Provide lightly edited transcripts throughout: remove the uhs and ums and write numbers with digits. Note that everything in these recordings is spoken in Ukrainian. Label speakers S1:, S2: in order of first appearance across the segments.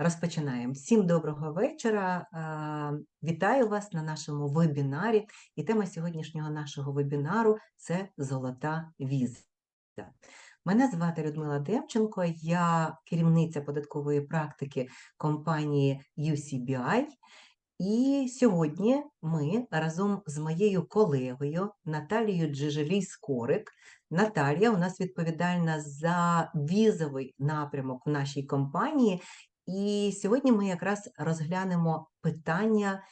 S1: Розпочинаємо. Всім доброго вечора. Вітаю вас на нашому вебінарі. І тема сьогоднішнього нашого вебінару – це золота віза. Мене звати Людмила Демченко, я керівниця податкової практики компанії UCBI. І сьогодні ми разом з моєю колегою Наталією Джижелій-Скорик. Наталія у нас відповідальна за візовий напрямок в нашій компанії. І сьогодні ми якраз розглянемо питання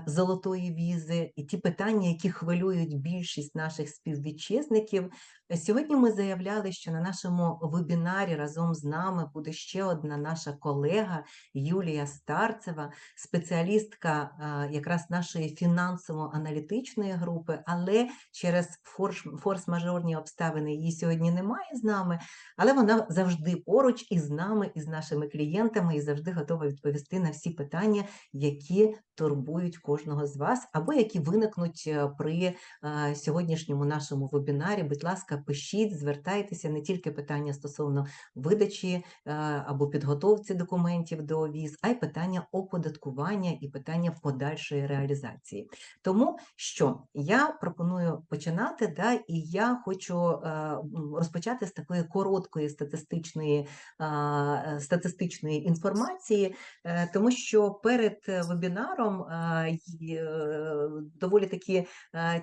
S1: золотої візи і ті питання, які хвилюють більшість наших співвітчизників. Сьогодні ми заявляли, що на нашому вебінарі разом з нами буде ще одна наша колега Юлія Старцева, спеціалістка якраз нашої фінансово-аналітичної групи, але через форс-мажорні обставини її сьогодні немає з нами, але вона завжди поруч із нами, із нашими клієнтами і завжди готова відповісти на всі питання, які турбують кожного з вас, або які виникнуть при сьогоднішньому нашому вебінарі. Будь ласка, пишіть, звертайтеся, не тільки питання стосовно видачі або підготовці документів до віз, а й питання оподаткування і питання подальшої реалізації. Тому що я пропоную починати, і я хочу розпочати з такої короткої статистичної інформації, тому що перед вебінаром доволі таки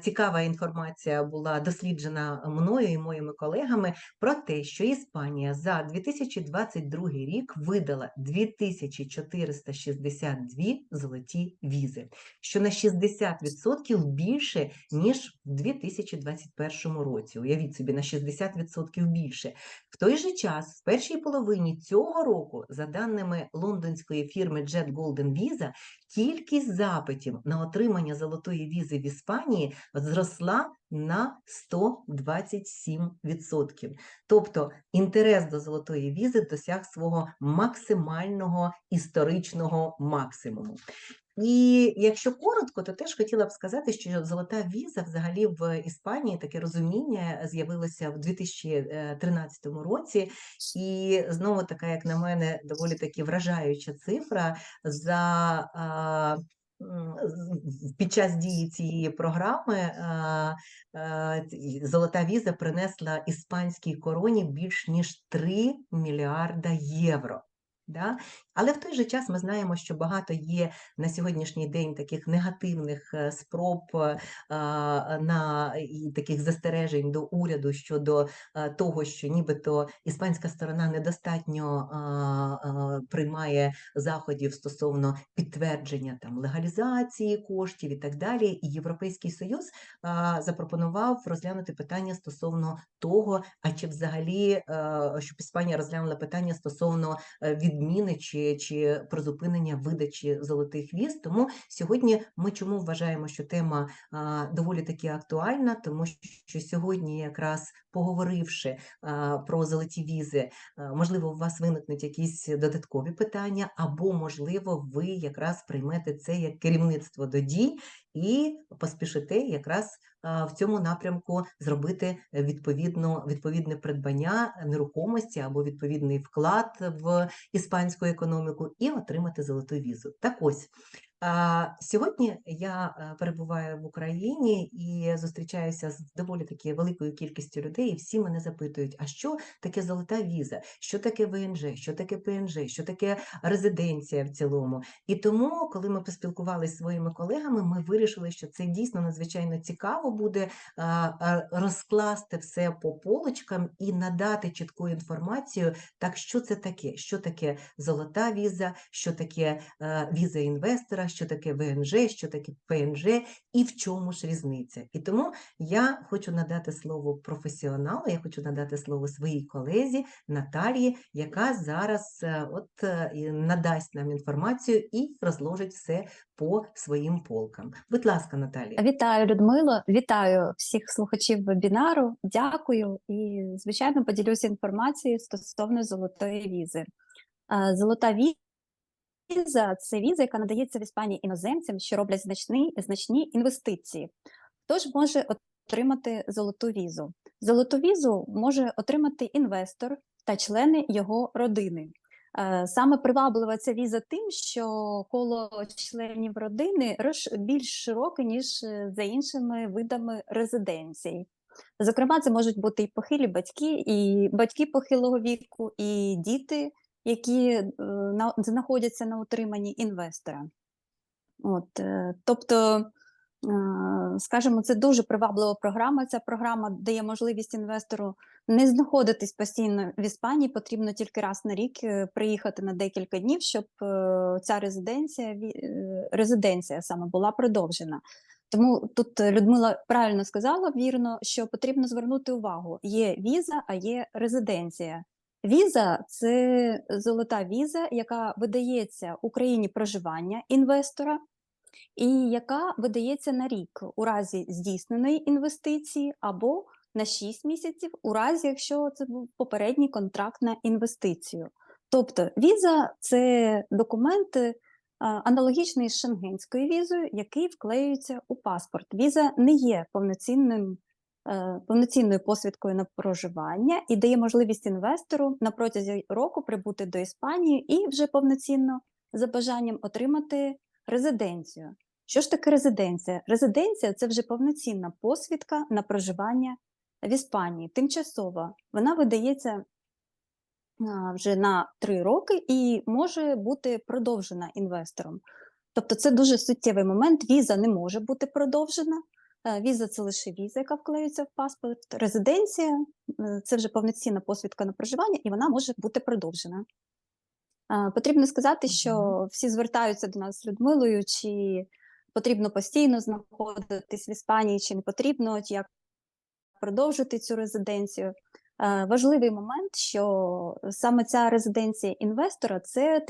S1: цікава інформація була досліджена мною і моїми колегами про те, що Іспанія за 2022 рік видала 2462 золоті візи, що на 60% більше, ніж в 2021 році. Уявіть собі, на 60% більше. В той же час, в першій половині цього року, за даними лондонської фірми Jet Golden Visa, кількість запитів на отримання золотої візи в Іспанії зросла на 127%. Тобто інтерес до золотої візи досяг свого максимального історичного максимуму. І якщо коротко, то теж хотіла б сказати, що золота віза взагалі в Іспанії, таке розуміння з'явилося в 2013 році. І знову така, як на мене, доволі таки вражаюча цифра під час дії цієї програми золота віза принесла іспанській короні більш ніж 3 мільярда євро. Да? Але в той же час ми знаємо, що багато є на сьогоднішній день таких негативних спроб і таких застережень до уряду щодо того, що нібито іспанська сторона недостатньо приймає заходів стосовно підтвердження легалізації коштів і так далі. І Європейський Союз запропонував розглянути питання стосовно того, а чи взагалі, щоб Іспанія розглянула питання стосовно відміни чи призупинення видачі золотих віз. Тому сьогодні ми чому вважаємо, що тема доволі таки актуальна, тому що сьогодні якраз поговоривши про золоті візи, можливо, у вас виникнуть якісь додаткові питання, або, можливо, ви якраз приймете це як керівництво до дій і поспішите якраз в цьому напрямку зробити відповідне придбання нерухомості або відповідний вклад в іспанську економіку і отримати золоту візу. Так ось, сьогодні я перебуваю в Україні і зустрічаюся з доволі таки великою кількістю людей, і всі мене запитують, а що таке золота віза, що таке ВНЖ, що таке ПНЖ, що таке резиденція в цілому. І тому, коли ми поспілкувалися зі своїми колегами, ми вирішили, що це дійсно надзвичайно цікаво буде розкласти все по полочкам і надати чітку інформацію, так що це таке, що таке золота віза, що таке віза інвестора, що таке ВНЖ, що таке ПНЖ і в чому ж різниця. І тому я хочу надати слово професіоналу, я хочу надати слово своїй колезі Наталії, яка зараз надасть нам інформацію і розложить все по своїм полкам. Будь ласка, Наталія.
S2: Вітаю, Людмило, вітаю всіх слухачів вебінару, дякую і, звичайно, поділюся інформацією стосовно золотої візи. Золота віза – це віза, яка надається в Іспанії іноземцям, що роблять значні інвестиції. Хто ж може отримати золоту візу? Золоту візу може отримати інвестор та члени його родини. Саме приваблива ця віза тим, що коло членів родини більш широке, ніж за іншими видами резиденцій. Зокрема, це можуть бути і похилі батьки, і батьки похилого віку, і діти, які знаходяться на утриманні інвестора. Тобто, скажімо, це дуже приваблива програма. Ця програма дає можливість інвестору не знаходитись постійно в Іспанії, потрібно тільки раз на рік приїхати на декілька днів, щоб ця резиденція саме була продовжена. Тому тут Людмила правильно сказала, вірно, що потрібно звернути увагу. Є віза, а є резиденція. Віза – це золота віза, яка видається Україні проживання інвестора, і яка видається на рік у разі здійсненої інвестиції або на 6 місяців у разі, якщо це був попередній контракт на інвестицію. Тобто віза – це документ аналогічний з шенгенською візою, який вклеюється у паспорт. Віза не є повноцінною посвідкою на проживання і дає можливість інвестору на протязі року прибути до Іспанії і вже повноцінно за бажанням отримати резиденцію. Що ж таке резиденція? Резиденція – це вже повноцінна посвідка на проживання в Іспанії, тимчасова. Вона видається вже на 3 роки і може бути продовжена інвестором. Тобто це дуже суттєвий момент. Віза не може бути продовжена. Віза – це лише віза, яка вклеюється в паспорт. Резиденція – це вже повноцінна посвідка на проживання, і вона може бути продовжена. Потрібно сказати, що всі звертаються до нас з Людмилою, чи потрібно постійно знаходитись в Іспанії, чи не потрібно, як продовжити цю резиденцію. Важливий момент, що саме ця резиденція інвестора – це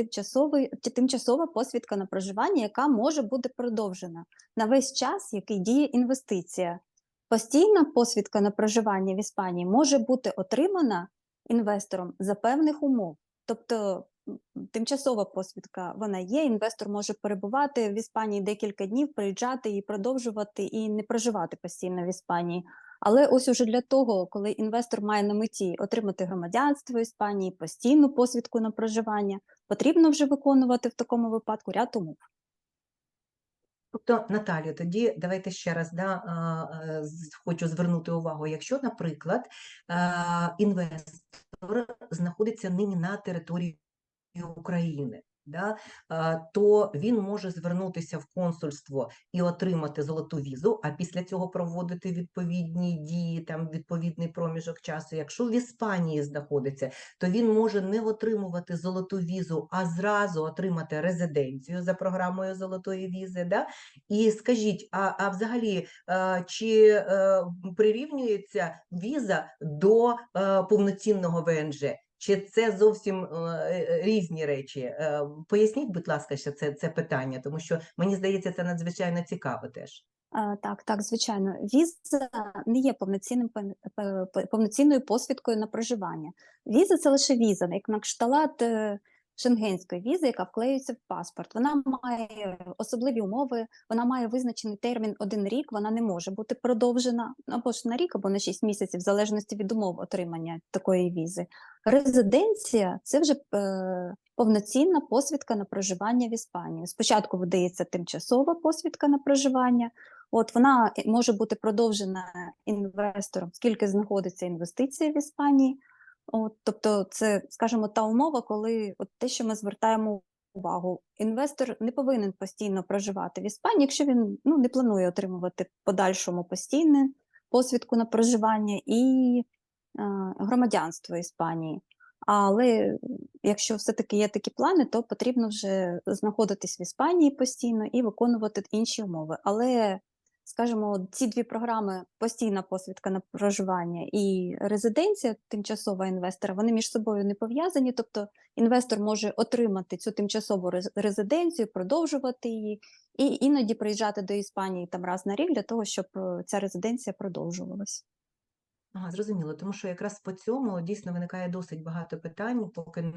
S2: тимчасова посвідка на проживання, яка може бути продовжена на весь час, який діє інвестиція. Постійна посвідка на проживання в Іспанії може бути отримана інвестором за певних умов. Тобто тимчасова посвідка, вона є, інвестор може перебувати в Іспанії декілька днів, приїжджати і продовжувати, і не проживати постійно в Іспанії. Але ось уже для того, коли інвестор має на меті отримати громадянство Іспанії, постійну посвідку на проживання, потрібно вже виконувати в такому випадку ряд умов.
S1: Тобто, Наталію, тоді давайте ще раз хочу звернути увагу, якщо, наприклад, інвестор знаходиться нині на території України, то він може звернутися в консульство і отримати золоту візу, а після цього проводити відповідні дії, там відповідний проміжок часу. Якщо в Іспанії знаходиться, то він може не отримувати золоту візу, а зразу отримати резиденцію за програмою золотої візи. І скажіть, а взагалі, чи прирівнюється віза до повноцінного ВНЖ? Чи це зовсім різні речі? Поясніть, будь ласка, ще це питання, тому що, мені здається, це надзвичайно цікаво теж.
S2: Так, звичайно. Віза не є повноцінною посвідкою на проживання. Віза – це лише віза, як на кшталт шенгенської візи, яка вклеюється в паспорт. Вона має особливі умови, вона має визначений термін 1 рік, вона не може бути продовжена або ж на рік, або на 6 місяців, в залежності від умов отримання такої візи. Резиденція – це вже повноцінна посвідка на проживання в Іспанії. Спочатку видається тимчасова посвідка на проживання, вона може бути продовжена інвестором, скільки знаходиться інвестиція в Іспанії. Тобто це, скажімо, та умова, коли те, що ми звертаємо увагу, інвестор не повинен постійно проживати в Іспанії, якщо він не планує отримувати в подальшому постійну посвідку на проживання і громадянство Іспанії. Але якщо все-таки є такі плани, то потрібно вже знаходитись в Іспанії постійно і виконувати інші умови. Але, скажімо, ці 2 програми – постійна посвідка на проживання і резиденція тимчасова інвестора, вони між собою не пов'язані, тобто інвестор може отримати цю тимчасову резиденцію, продовжувати її і іноді приїжджати до Іспанії там раз на рік для того, щоб ця резиденція продовжувалась.
S1: Зрозуміло, тому що якраз по цьому дійсно виникає досить багато питань, поки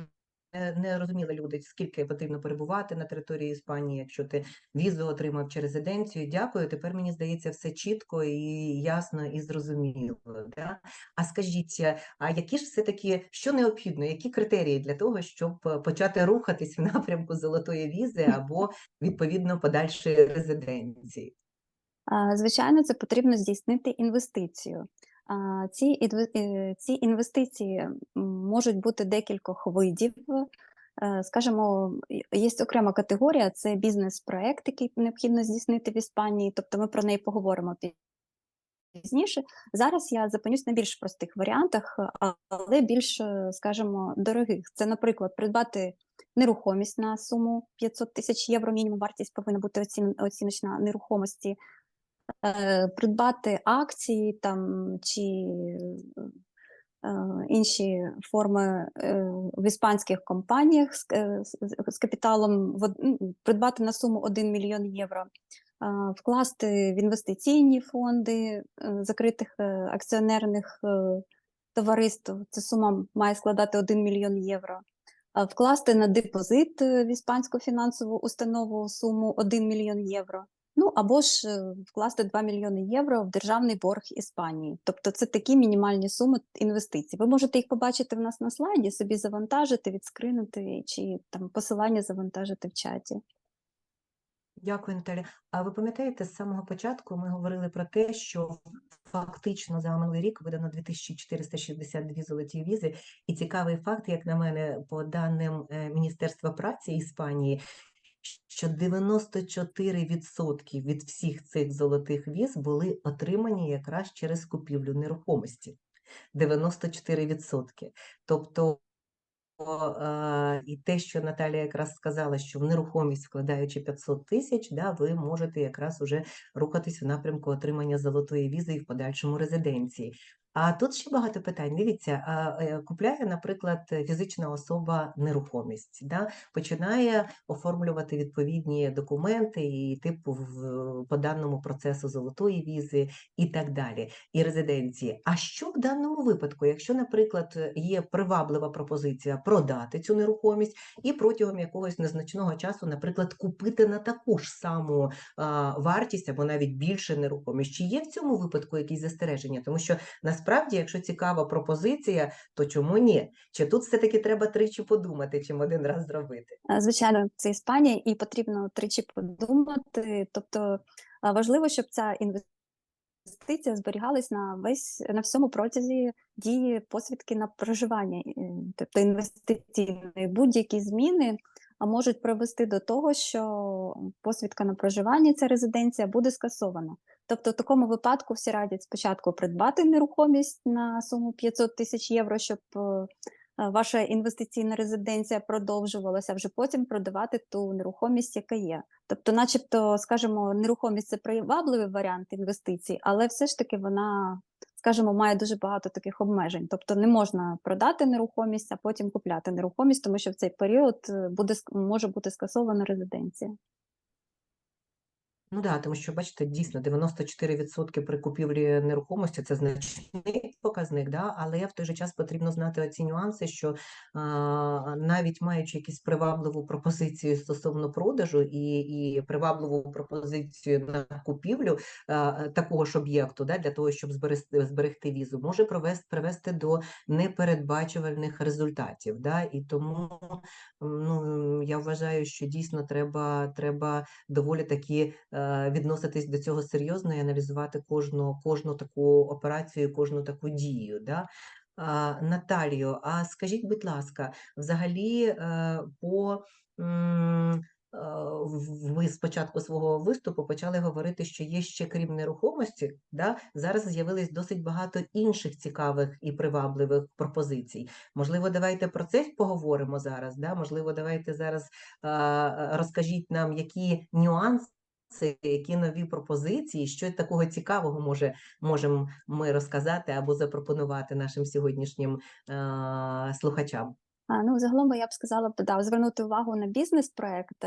S1: не розуміли люди, скільки потрібно перебувати на території Іспанії, якщо ти візу отримав чи резиденцію. Дякую, тепер мені здається все чітко і ясно і зрозуміло. Да? А скажіть, а які ж все-таки, що необхідно, які критерії для того, щоб почати рухатись в напрямку золотої візи або, відповідно, подальшої резиденції?
S2: Звичайно, це потрібно здійснити інвестицію. Ці інвестиції можуть бути декількох видів. Скажімо, є окрема категорія – це бізнес-проект, який необхідно здійснити в Іспанії, тобто ми про неї поговоримо пізніше. Зараз я зупинюсь на більш простих варіантах, але більш, скажімо, дорогих. Це, наприклад, придбати нерухомість на суму 500 тисяч євро, мінімум вартість повинна бути оціночна нерухомості, придбати акції там чи інші форми в іспанських компаніях з капіталом, придбати на суму 1 мільйон євро, вкласти в інвестиційні фонди закритих акціонерних товариств, ця сума має складати 1 мільйон євро, вкласти на депозит в іспанську фінансову установу суму 1 мільйон євро, ну або ж вкласти 2 мільйони євро в державний борг Іспанії. Тобто це такі мінімальні суми інвестицій. Ви можете їх побачити в нас на слайді, собі завантажити, відскринути чи там посилання завантажити в чаті.
S1: Дякую, Наталя. А ви пам'ятаєте, з самого початку ми говорили про те, що фактично за минулий рік видано 2462 золоті візи. І цікавий факт, як на мене, по даним Міністерства праці Іспанії, що 94% від всіх цих золотих віз були отримані якраз через купівлю нерухомості. 94%. Тобто і те, що Наталія якраз сказала, що в нерухомість, вкладаючи 500 тисяч, да, ви можете якраз уже рухатись в напрямку отримання золотої візи і в подальшому резиденції. А тут ще багато питань. Дивіться, купляє, наприклад, фізична особа нерухомість, да, починає оформлювати відповідні документи і типу по даному процесу золотої візи і так далі, і резиденції. А що в даному випадку, якщо, наприклад, є приваблива пропозиція продати цю нерухомість і протягом якогось незначного часу, наприклад, купити на таку ж саму вартість або навіть більше нерухомість? Чи є в цьому випадку якісь застереження? Тому що насправді, якщо цікава пропозиція, то чому ні? Чи тут все-таки треба тричі подумати, чим один раз зробити?
S2: Звичайно, це Іспанія, і потрібно тричі подумати. Тобто важливо, щоб ця інвестиція зберігалась на всьому протязі дії посвідки на проживання. Тобто інвестиційні будь-які зміни можуть привести до того, що посвідка на проживання, ця резиденція, буде скасована. Тобто в такому випадку всі радять спочатку придбати нерухомість на суму 500 тисяч євро, щоб ваша інвестиційна резиденція продовжувалася, вже потім продавати ту нерухомість, яка є. Тобто, начебто, скажімо, нерухомість – це привабливий варіант інвестицій, але все ж таки вона, скажімо, має дуже багато таких обмежень. Тобто не можна продати нерухомість, а потім купляти нерухомість, тому що в цей період може бути скасована резиденція.
S1: Ну да, тому що, бачите, дійсно 94% при купівлі нерухомості – це значний показник, да? Але в той же час потрібно знати оці нюанси, що навіть маючи якусь привабливу пропозицію стосовно продажу і привабливу пропозицію на купівлю такого ж об'єкту, да, для того, щоб зберегти візу, може привести до непередбачувальних результатів. Да? І тому я вважаю, що дійсно треба доволі таки відноситись до цього серйозно і аналізувати кожну таку операцію, кожну таку дію. Да? Наталію, а скажіть, будь ласка, взагалі ви з початку свого виступу почали говорити, що є ще, крім нерухомості, да, зараз з'явилось досить багато інших цікавих і привабливих пропозицій. Можливо, давайте про це поговоримо зараз, да? Можливо, давайте зараз розкажіть нам, які нюанси, які нові пропозиції, що такого цікавого можемо ми розказати або запропонувати нашим сьогоднішнім слухачам.
S2: Загалом я б сказала, звернути увагу на бізнес-проект,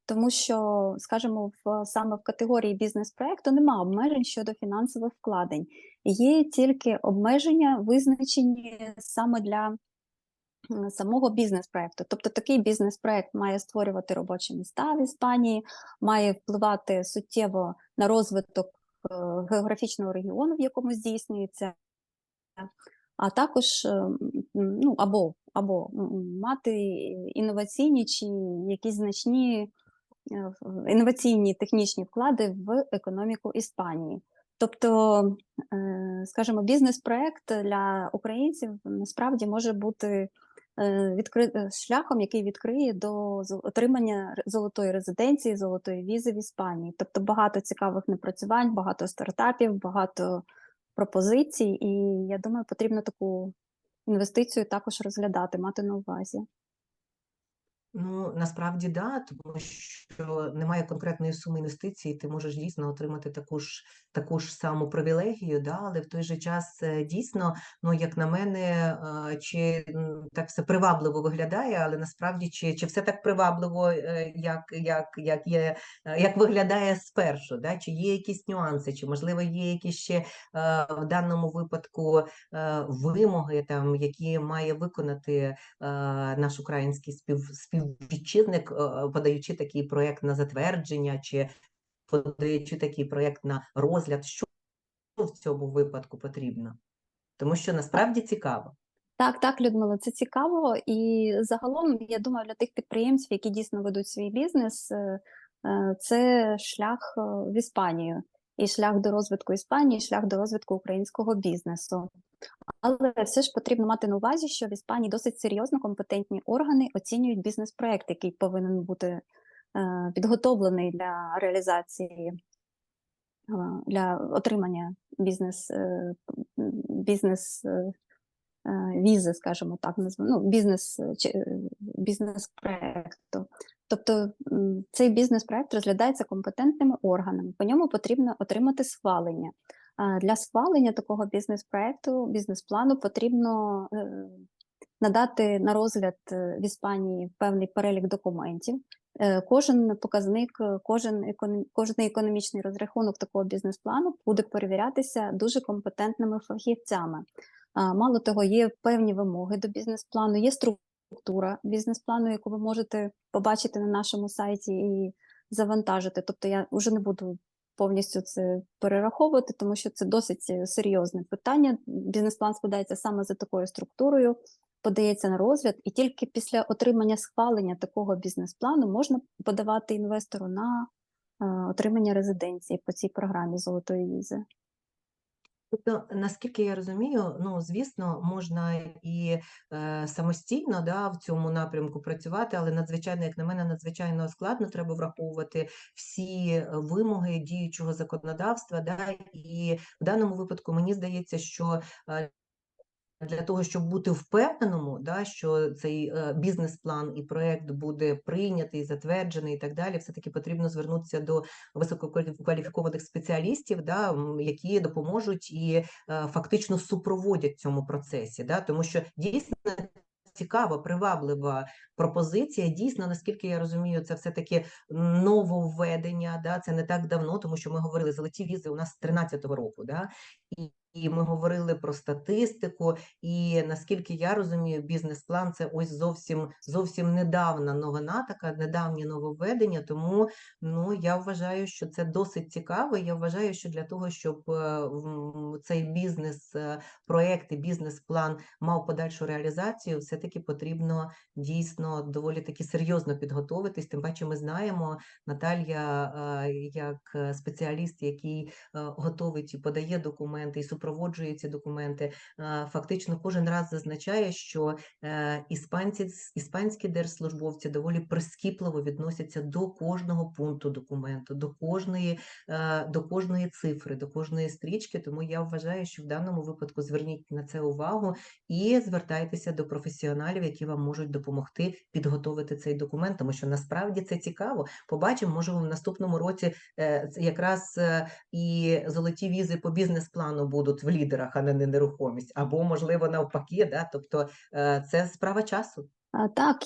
S2: тому що, скажімо, саме в категорії бізнес-проекту немає обмежень щодо фінансових вкладень. Є тільки обмеження, визначені саме для самого бізнес-проекту. Тобто такий бізнес-проект має створювати робочі місця в Іспанії, має впливати суттєво на розвиток географічного регіону, в якому здійснюється, а також ну, або мати інноваційні чи якісь значні інноваційні технічні вклади в економіку Іспанії. Тобто, скажімо, бізнес-проект для українців насправді може бути шляхом, який відкриє до отримання золотої резиденції, золотої візи в Іспанії. Тобто багато цікавих напрацювань, багато стартапів, багато пропозицій, і я думаю, потрібно таку інвестицію також розглядати, мати на увазі.
S1: Ну, насправді, да, тому що немає конкретної суми інвестицій, ти можеш дійсно отримати таку ж саму привілегію, да, але в той же час дійсно, ну, як на мене, так все привабливо виглядає, але насправді чи все так привабливо, як виглядає спершу, да, чи є якісь нюанси, чи можливо є якісь ще в даному випадку вимоги, там, які має виконати наш український співвітчизник, подаючи такий проєкт на затвердження, чи подаючи такий проєкт на розгляд, що в цьому випадку потрібно? Тому що насправді цікаво.
S2: Так, Людмила, це цікаво. І загалом, я думаю, для тих підприємців, які дійсно ведуть свій бізнес, це шлях в Іспанію. І шлях до розвитку Іспанії, і шлях до розвитку українського бізнесу. Але все ж потрібно мати на увазі, що в Іспанії досить серйозно компетентні органи оцінюють бізнес-проект, який повинен бути підготовлений для реалізації, для отримання візи, скажімо так, ну, бізнес-проекту. Тобто цей бізнес-проект розглядається компетентними органами, по ньому потрібно отримати схвалення. Для схвалення такого бізнес-проекту, бізнес-плану потрібно надати на розгляд в Іспанії певний перелік документів. Кожен показник, кожен економічний розрахунок такого бізнес-плану буде перевірятися дуже компетентними фахівцями. Мало того, є певні вимоги до бізнес-плану, є структура бізнес-плану, яку ви можете побачити на нашому сайті і завантажити. Тобто я вже не буду повністю це перераховувати, тому що це досить серйозне питання. Бізнес-план складається саме за такою структурою, подається на розгляд, і тільки після отримання схвалення такого бізнес-плану можна подавати інвестору на отримання резиденції по цій програмі золотої візи.
S1: Тобто, наскільки я розумію, ну, звісно, можна і самостійно, да, в цьому напрямку працювати, але надзвичайно, як на мене, надзвичайно складно, треба враховувати всі вимоги діючого законодавства, да, і в даному випадку мені здається, що для того, щоб бути впевненому, да, що цей бізнес-план і проєкт буде прийнятий, затверджений і так далі, все-таки потрібно звернутися до висококваліфікованих спеціалістів, да, які допоможуть і фактично супроводять цьому процесі. Да, тому що дійсно цікава, приваблива пропозиція. Дійсно, наскільки я розумію, це все-таки нововведення, да, це не так давно, тому що ми говорили, золоті візи у нас з 13-го року, да, і ми говорили про статистику, і наскільки я розумію, бізнес-план – це ось зовсім недавна новина, така недавнє нововведення, тому ну, я вважаю, що це досить цікаво. Я вважаю, що для того, щоб цей бізнес-проєкт і бізнес-план мав подальшу реалізацію, все-таки потрібно дійсно доволі таки серйозно підготовитись. Тим паче ми знаємо, Наталія, як спеціаліст, який готовить і подає документи, і супроводжує ці документи, фактично кожен раз зазначає, що іспанські держслужбовці доволі прискіпливо відносяться до кожного пункту документу, до кожної цифри, до кожної стрічки, тому я вважаю, що в даному випадку зверніть на це увагу і звертайтеся до професіоналів, які вам можуть допомогти підготовити цей документ, тому що насправді це цікаво. Побачимо, може в наступному році якраз і золоті візи по бізнес-плану будуть в лідерах, а не нерухомість, або, можливо, навпаки, да? Тобто це справа часу.
S2: Так,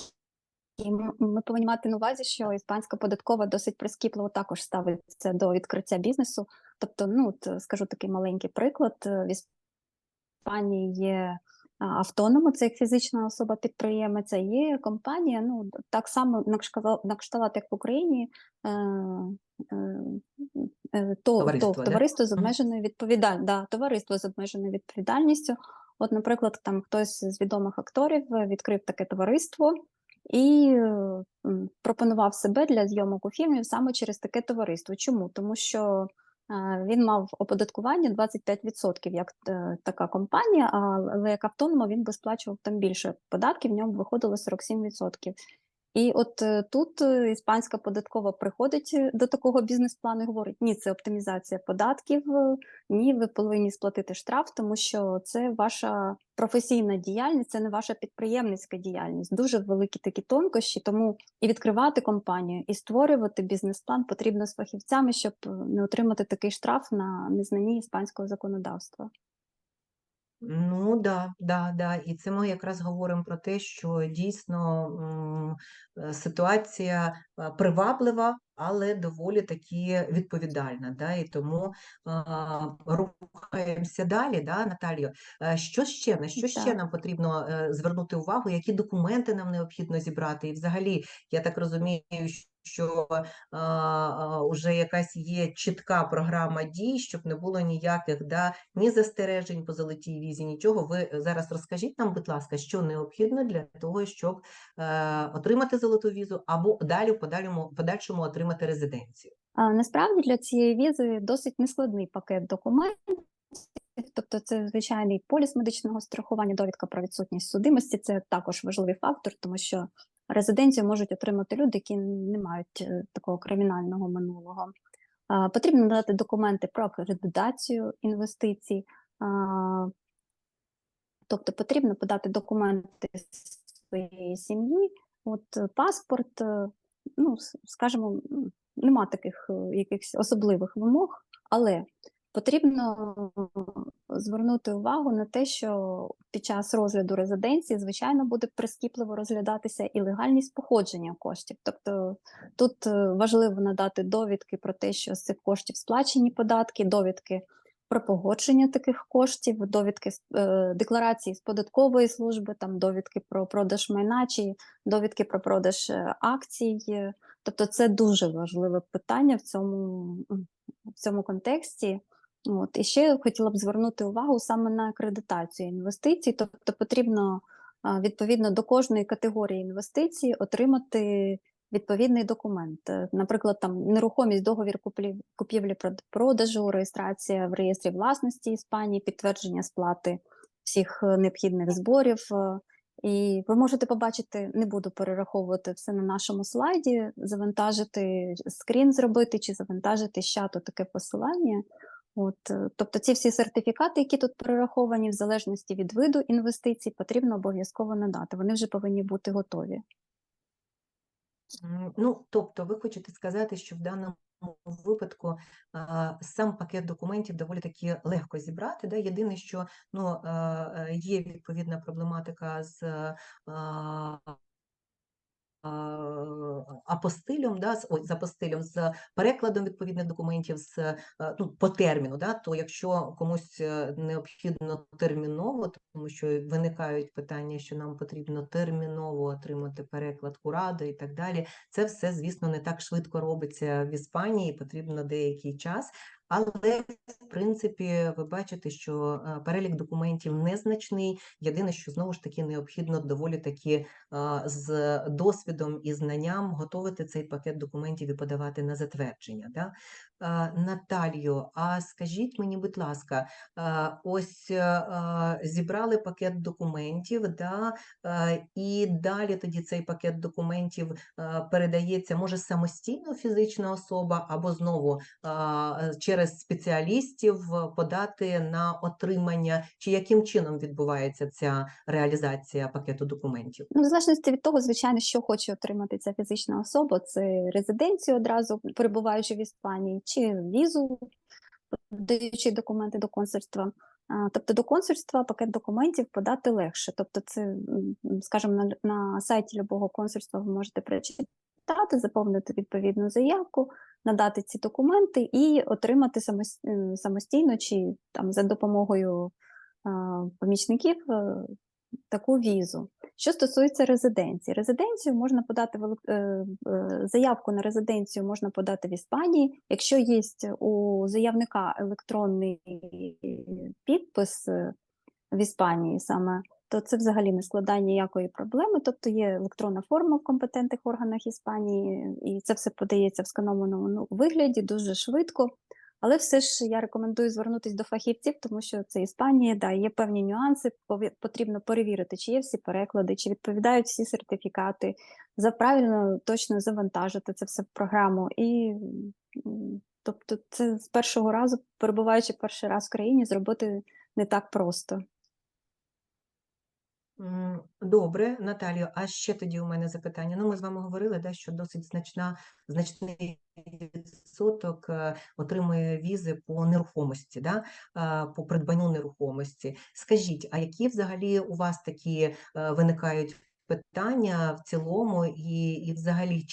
S2: і ми повинні мати на увазі, що іспанська податкова досить прискіпливо також ставиться до відкриття бізнесу. Тобто, ну, скажу такий маленький приклад, в Іспанії є автоному, це як фізична особа-підприємець, а є компанія, ну, так само на кшталт, як в Україні, е, е,
S1: Товариство, да?
S2: товариство з
S1: Мгм.
S2: обмеженою товариство з обмеженою відповідальністю. От, наприклад, там хтось з відомих акторів відкрив таке товариство і пропонував себе для зйомок у фільмів саме через таке товариство. Чому? Тому що він мав оподаткування 25% як така компанія, але як автонома він би сплачував там більше податків, в ньому виходило 47%. І от тут іспанська податкова приходить до такого бізнес-плану і говорить: ні, це оптимізація податків, ні, ви повинні сплатити штраф, тому що це ваша професійна діяльність, це не ваша підприємницька діяльність. Дуже великі такі тонкощі, тому і відкривати компанію, і створювати бізнес-план потрібно з фахівцями, щоб не отримати такий штраф на незнанні іспанського законодавства.
S1: Ну да, да, да. І це ми якраз говоримо про те, що дійсно ситуація приваблива, але доволі таки відповідальна. Да? І тому рухаємося далі, да, Наталію. Що ще, на що ще
S2: Так.
S1: нам потрібно звернути увагу, які документи нам необхідно зібрати? І взагалі, я так розумію, що вже якась є чітка програма дій, щоб не було ніяких ні застережень по золотій візі, нічого. Ви зараз розкажіть нам, будь ласка, що необхідно для того, щоб отримати золоту візу або далі в подальшому отримати резиденцію.
S2: Насправді для цієї візи досить нескладний пакет документів. Тобто це звичайний поліс медичного страхування, довідка про відсутність судимості. Це також важливий фактор, тому що резиденцію можуть отримати люди, які не мають такого кримінального минулого. Потрібно надати документи про акредитацію інвестицій, тобто потрібно подати документи своєї сім'ї, паспорт, ну, скажімо, нема таких якихось особливих вимог, але потрібно звернути увагу на те, що під час розгляду резиденції, звичайно, буде прискіпливо розглядатися і легальність походження коштів. Тобто тут важливо надати довідки про те, що з цих коштів сплачені податки, довідки про погодження таких коштів, довідки декларації з податкової служби, там довідки про продаж майна чи довідки про продаж акцій. Тобто це дуже важливе питання в цьому контексті. І ще хотіла б звернути увагу саме на акредитацію інвестицій, тобто потрібно відповідно до кожної категорії інвестицій отримати відповідний документ. Наприклад, там нерухомість, договір купівлі-продажу, реєстрація в реєстрі власності Іспанії, підтвердження сплати всіх необхідних зборів. І ви можете побачити, не буду перераховувати все на нашому слайді, завантажити скрін зробити чи завантажити з чату таке посилання. Тобто ці всі сертифікати, які тут перераховані, в залежності від виду інвестицій, потрібно обов'язково надати. Вони вже повинні бути готові.
S1: Ну, тобто ви хочете сказати, що в даному випадку сам пакет документів доволі таки легко зібрати. Да? Єдине, що є відповідна проблематика з апостилем, з апостилем, з перекладом відповідних документів по терміну, то якщо комусь необхідно терміново, тому що виникають питання, що нам потрібно терміново отримати переклад Курадо і так далі, це все, звісно, не так швидко робиться в Іспанії, потрібно деякий час. Але, в принципі, ви бачите, що перелік документів незначний. Єдине, що, знову ж таки, необхідно доволі таки з досвідом і знанням готувати цей пакет документів і подавати на затвердження. Да? Наталію, а скажіть мені, будь ласка, ось зібрали пакет документів, і далі тоді цей пакет документів передається, може, самостійно фізична особа, або знову через спеціалістів подати на отримання, чи яким чином відбувається ця реалізація пакету документів?
S2: В залежності від того, звичайно, що хоче отримати ця фізична особа, це резиденцію одразу, перебуваючи в Іспанії, чи візу, подаючи документи до консульства. Тобто до консульства пакет документів подати легше. Тобто це, скажімо, на сайті любого консульства ви можете прочитати, заповнити відповідну заявку, надати ці документи і отримати самостійно чи там за допомогою помічників таку візу. Що стосується резиденції, резиденцію можна подати заявку на резиденцію можна подати в Іспанії, якщо є у заявника електронний підпис в Іспанії саме, то це взагалі не складає ніякої проблеми. Тобто є електронна форма в компетентних органах Іспанії, і це все подається в сканованому вигляді дуже швидко. Але все ж я рекомендую звернутися до фахівців, тому що це Іспанія, да, є певні нюанси, потрібно перевірити, чи є всі переклади, чи відповідають всі сертифікати, правильно точно завантажити це все в програму. І тобто це з першого разу, перебуваючи перший раз в країні, зробити не так просто.
S1: Добре, Наталію, а ще тоді у мене запитання. Ну, ми з вами говорили, да, що досить значний відсоток отримує візи по нерухомості, да, по придбанню нерухомості. Скажіть, а які взагалі у вас такі виникають питання в цілому, і взагалі,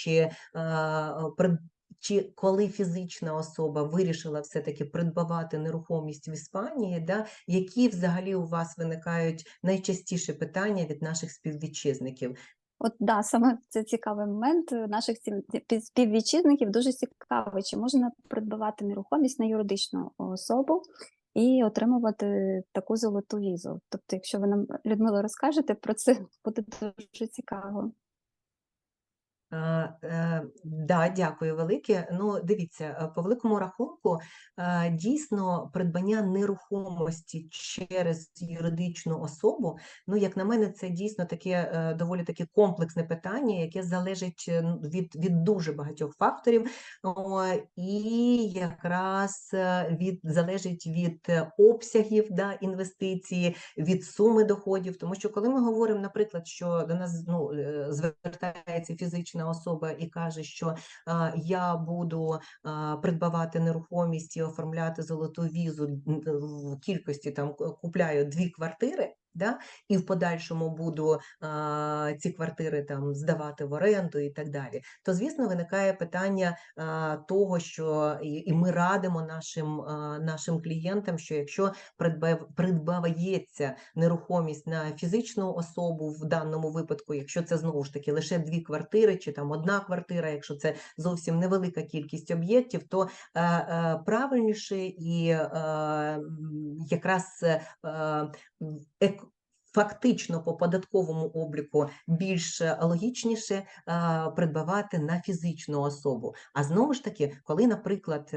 S1: чи коли фізична особа вирішила все-таки придбавати нерухомість в Іспанії, да, які взагалі у вас виникають найчастіше питання від наших співвітчизників?
S2: От да, саме це цікавий момент наших співвітчизників, дуже цікавий, чи можна придбавати нерухомість на юридичну особу і отримувати таку золоту візу. Тобто, якщо ви нам, Людмила, розкажете про це, буде дуже цікаво.
S1: Да, дякую велике. Ну, дивіться, по великому рахунку, дійсно, придбання нерухомості через юридичну особу, ну, як на мене, це дійсно таке доволі таке комплексне питання, яке залежить від дуже багатьох факторів, і якраз залежить від обсягів, да, інвестиції, від суми доходів, тому що коли ми говоримо, наприклад, що до нас звертається фізична особа і каже, що я буду придбавати нерухомість і оформляти золоту візу в кількості, там купляю 2 квартири, да, і в подальшому буду ці квартири там здавати в оренду і так далі, то, звісно, виникає питання того, що і ми радимо нашим клієнтам, що якщо придбається нерухомість на фізичну особу, в даному випадку, якщо це, знову ж таки, лише 2 квартири, чи там 1 квартира, якщо це зовсім невелика кількість об'єктів, то правильніше і якраз фактично по податковому обліку більш логічніше придбавати на фізичну особу. А знову ж таки, коли, наприклад,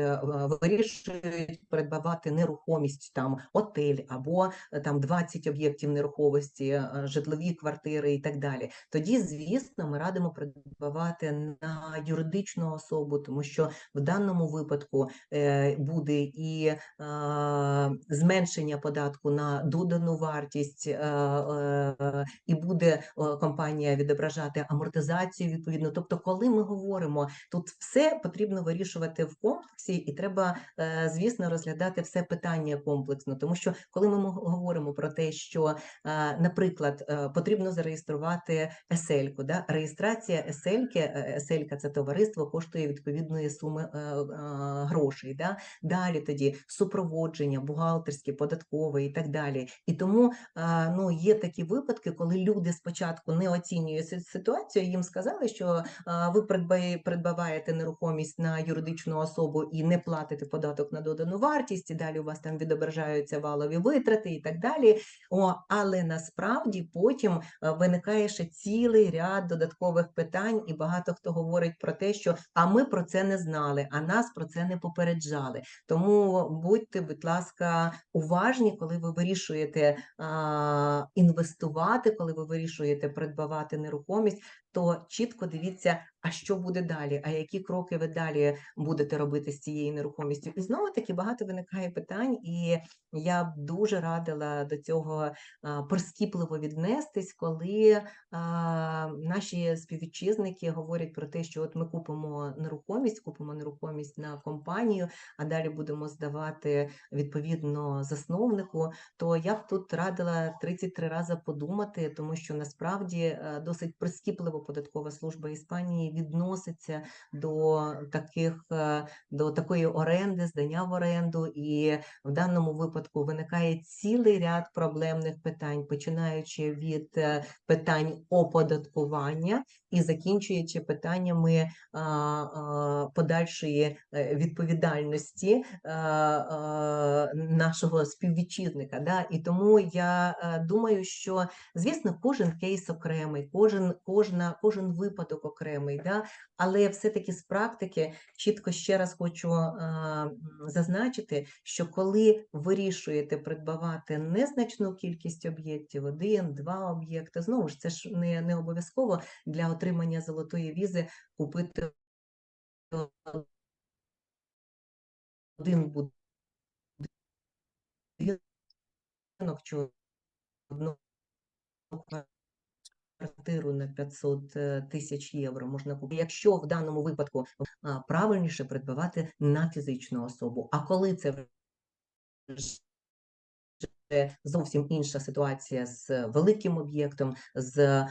S1: вирішують придбавати нерухомість, там готель або там 20 об'єктів нерухомості, житлові квартири і так далі, тоді, звісно, ми радимо придбавати на юридичну особу, тому що в даному випадку буде і зменшення податку на додану вартість, і буде компанія відображати амортизацію відповідно. Тобто, коли ми говоримо, тут все потрібно вирішувати в комплексі, і треба, звісно, розглядати все питання комплексно, тому що коли ми говоримо про те, що, наприклад, потрібно зареєструвати ЕСЕЛЬку, да? Реєстрація ЕСЕЛЬка – це товариство, коштує відповідної суми грошей, да? Далі тоді супроводження, бухгалтерське, податкове і так далі. І тому, ну, є такі випадки, коли люди спочатку не оцінюють ситуацію, їм сказали, що ви придбаваєте нерухомість на юридичну особу і не платите податок на додану вартість, і далі у вас там відображаються валові витрати і так далі. Але насправді потім виникає ще цілий ряд додаткових питань, і багато хто говорить про те, що а ми про це не знали, а нас про це не попереджали. Тому будьте, будь ласка, уважні, коли ви вирішуєте інвестувати, коли ви вирішуєте придбавати нерухомість, то чітко дивіться, а що буде далі, а які кроки ви далі будете робити з цією нерухомістю. І знову-таки багато виникає питань, і я б дуже радила до цього прискіпливо віднестись, коли наші співвітчизники говорять про те, що от ми купимо нерухомість на компанію, а далі будемо здавати відповідно засновнику, то я б тут радила 33 рази подумати, тому що насправді досить прискіпливо податкова служба Іспанії Іспанії відноситься до до такої оренди, здання в оренду, і в даному випадку виникає цілий ряд проблемних питань, починаючи від питань оподаткування і закінчуючи питаннями подальшої відповідальності нашого співвітчизника. Да? І тому я думаю, що, звісно, кожен кейс окремий, кожен випадок окремий, да? Але все-таки з практики чітко ще раз хочу зазначити, що коли вирішуєте придбавати незначну кількість об'єктів, 1-2 об'єкти, знову ж це ж не обов'язково для отримання золотої візи купити один будинок чи одну квартиру на 500 тисяч євро можна купити. Якщо в даному випадку правильніше придбавати на фізичну особу. А коли це вже зовсім інша ситуація з великим об'єктом, з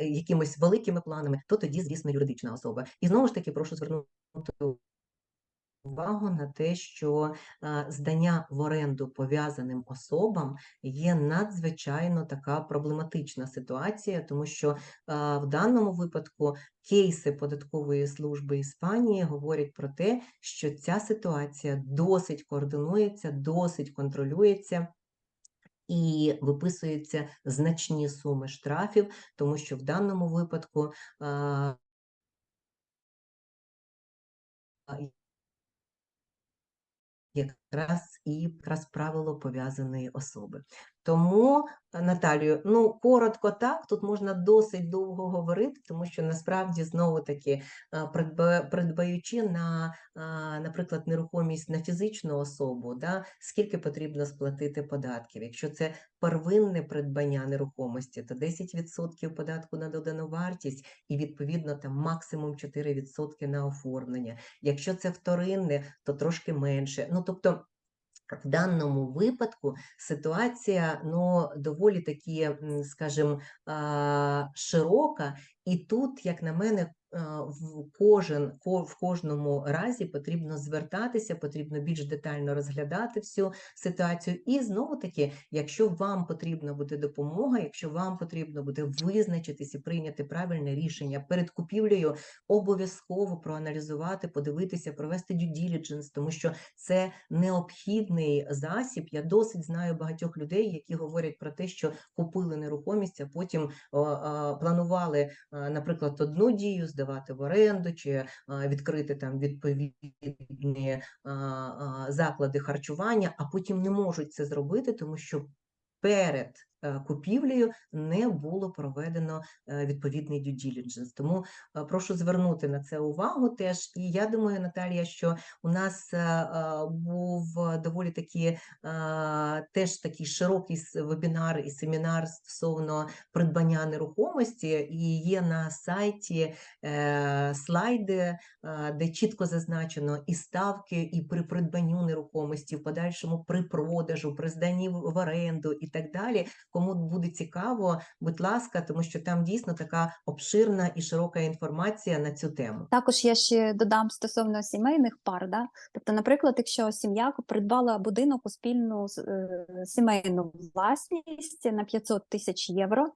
S1: якимись великими планами, то тоді, звісно, юридична особа. І знову ж таки, прошу звернути увагу на те, що здання в оренду пов'язаним особам є надзвичайно така проблематична ситуація, тому що в даному випадку кейси податкової служби Іспанії говорять про те, що ця ситуація досить координується, досить контролюється. І виписуються значні суми штрафів, тому що в даному випадку якраз правило пов'язаної особи. Тому, Наталію, ну, коротко так, тут можна досить довго говорити, тому що насправді, знову-таки, придбаючи наприклад, нерухомість на фізичну особу, да, скільки потрібно сплатити податків? Якщо це первинне придбання нерухомості, то 10% податку на додану вартість і, відповідно, там максимум 4% на оформлення. Якщо це вторинне, то трошки менше. Ну, тобто, в даному випадку ситуація, ну, доволі таки, скажімо, широка, і тут, як на мене, в кожному разі потрібно звертатися, потрібно більш детально розглядати всю ситуацію. І знову-таки, якщо вам потрібна буде допомога, якщо вам потрібно буде визначитись і прийняти правильне рішення перед купівлею, обов'язково проаналізувати, подивитися, провести due diligence, тому що це необхідний засіб. Я досить знаю багатьох людей, які говорять про те, що купили нерухомість, а потім планували, наприклад, одну дію здавати в оренду, чи відкрити там відповідні заклади харчування, а потім не можуть це зробити, тому що перед купівлею не було проведено відповідний due diligence. Тому прошу звернути на це увагу теж. І я думаю, Наталія, що у нас був доволі таки теж такий широкий вебінар і семінар стосовно придбання нерухомості, і є на сайті слайди, де чітко зазначено і ставки, і при придбанню нерухомості, в подальшому при продажу, при зданні в оренду і так далі. Кому буде цікаво, будь ласка, тому що там дійсно така обширна і широка інформація на цю тему.
S2: Також я ще додам стосовно сімейних пар. Да? Тобто, наприклад, якщо сім'я придбала будинок у спільну сімейну власність на 500 тисяч євро,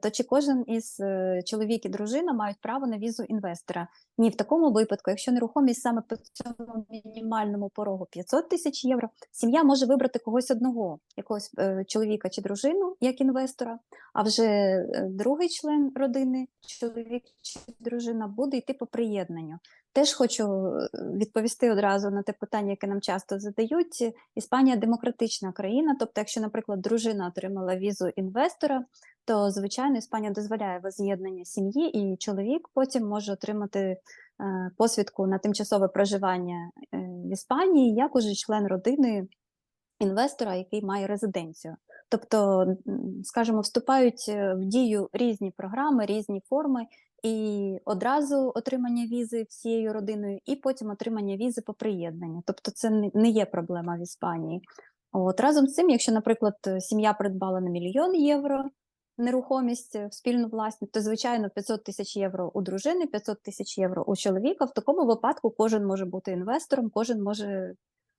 S2: то чи кожен із чоловік і дружина мають право на візу інвестора? Ні, в такому випадку, якщо нерухомість саме по цьому мінімальному порогу 500 тисяч євро, сім'я може вибрати когось одного, якогось чоловіка чи дружину як інвестора, а вже другий член родини, чоловік чи дружина, буде йти по приєднанню. Теж хочу відповісти одразу на те питання, яке нам часто задають. Іспанія демократична країна, тобто якщо, наприклад, дружина отримала візу інвестора, то, звичайно, Іспанія дозволяє возз'єднання сім'ї, і чоловік потім може отримати посвідку на тимчасове проживання в Іспанії, як уже член родини інвестора, який має резиденцію. Тобто, скажімо, вступають в дію різні програми, різні форми, і одразу отримання візи всією родиною, і потім отримання візи по приєднанню. Тобто це не є проблема в Іспанії. От, разом з цим, якщо, наприклад, сім'я придбала на 1 000 000 євро нерухомість в спільну власність, то, звичайно, 500 тисяч євро у дружини, 500 тисяч євро у чоловіка. В такому випадку кожен може бути інвестором, кожен може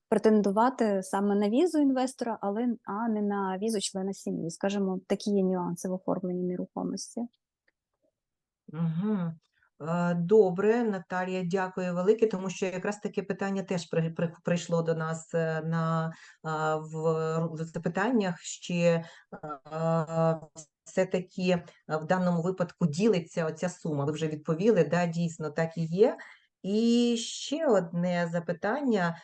S2: претендувати саме на візу інвестора, а не на візу члена сім'ї. Скажімо, такі є нюанси в оформленні нерухомості.
S1: Угу. Добре, Наталія, дякую велике, тому що якраз таке питання теж прийшло до нас в запитаннях, ще все-таки в даному випадку ділиться оця сума. Ви вже відповіли, да, дійсно так і є. І ще одне запитання.